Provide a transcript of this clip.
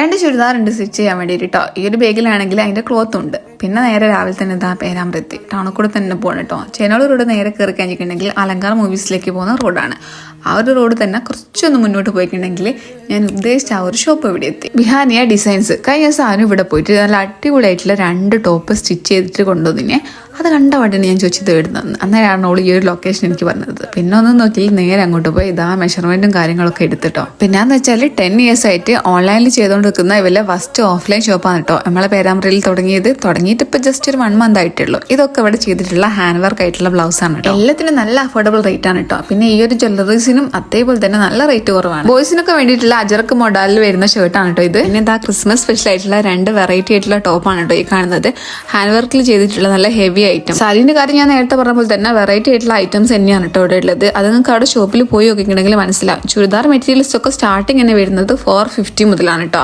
2 ചുരിദാറുണ്ട് stitch ചെയ്യാൻ വേണ്ടിയിട്ട് കേട്ടോ. ഈ ഒരു ബാഗിലാണെങ്കിൽ അതിന്റെ ക്ലോത്ത് ഉണ്ട്. പിന്നെ നേരെ രാവിലെ തന്നെ ഇതാ പേരാമ്പ്രത്തി ടൗണിൽ കൂടെ തന്നെ പോകണം കേട്ടോ. ചേനോട് റോഡ് നേരെ കയറി കഴിഞ്ഞിട്ടുണ്ടെങ്കിൽ അലങ്കാർ മൂവീസിലേക്ക് പോകുന്ന റോഡാണ്. ആ ഒരു റോഡ് തന്നെ കുറച്ചൊന്ന് മുന്നോട്ട് പോയിട്ടുണ്ടെങ്കിൽ ഞാൻ ഉദ്ദേശിച്ച ആ ഒരു ഷോപ്പ് ഇവിടെ എത്തി. ബിഹാനിയ ഡിസൈൻസ്. കഴിഞ്ഞ സാധനം ഇവിടെ പോയിട്ട് നല്ല അടിപൊളിയായിട്ടുള്ള 2 ടോപ്പ് സ്റ്റിച്ച് ചെയ്തിട്ട് കൊണ്ടുവന്നിനെ. അത് കണ്ട പാട്ടിന് ഞാൻ ചോദിച്ചത് ഇടുന്നതെന്ന്. അന്നേരമാണ് അവൾ ഈ ഒരു ലൊക്കേഷൻ എനിക്ക് പറഞ്ഞത്. പിന്നെ ഒന്നും നോക്കി നേരെ അങ്ങോട്ട് പോയി ഇതാ മെഷർമെന്റും കാര്യങ്ങളൊക്കെ എടുത്തിട്ടോ. പിന്നെന്ന് വെച്ചാൽ 10 years ആയിട്ട് ഓൺലൈനിൽ ചെയ്തുകൊണ്ടിരിക്കുന്ന ഇവലെ ഫസ്റ്റ് ഓഫ്ലൈൻ ഷോപ്പാണ് കേട്ടോ. നമ്മളെ പേരാമ്പ്രയിൽ തുടങ്ങിയിട്ട് ഇപ്പൊ ജസ്റ്റ് ഒരു 1 month ആയിട്ടുള്ളൂ. ഇതൊക്കെ ഇവിടെ ചെയ്തിട്ടുള്ള ഹാൻഡ് വർക്ക് ആയിട്ടുള്ള ബ്ലൗസ് ആണ് കേട്ടോ. എല്ലാത്തിനും നല്ല അഫോർഡബിൾ റേറ്റ് ആണ് കേട്ടോ. പിന്നെ ഈ ഒരു ജ്വല്ലറീസിനും അതേപോലെ തന്നെ നല്ല റേറ്റ് കുറവാണ്. ബോയ്സിനൊക്കെ വേണ്ടിയിട്ടുള്ള അജറക്ക് മോഡലിൽ വരുന്ന ഷർട്ടാണ് കേട്ടോ ഇത്. പിന്നെ ഇതാ ക്രിസ്മസ് സ്പെഷ്യൽ ആയിട്ടുള്ള 2 വെറൈറ്റി ആയിട്ടുള്ള ടോപ്പാണ് കേട്ടോ ഈ കാണുന്നത്. ഹാൻഡ് വർക്കിൽ ചെയ്തിട്ടുള്ള നല്ല ഹെവി ഐറ്റം. സാരിന്റെ കാര്യം ഞാൻ നേരത്തെ പറഞ്ഞ പോലെ തന്നെ വെറൈറ്റി ആയിട്ടുള്ള ഐറ്റംസ് തന്നെയാണ് കേട്ടോ ഇവിടെ ഉള്ളത്. അത് നിങ്ങൾക്ക് അവിടെ ഷോപ്പിൽ പോയി നോക്കിയിട്ടുണ്ടെങ്കിൽ മനസ്സിലാവും. ചുരിദാർ മെറ്റീരിയൽസ് ഒക്കെ സ്റ്റാർട്ടിങ് തന്നെ വരുന്നത് 450 മുതലാണ് കേട്ടോ.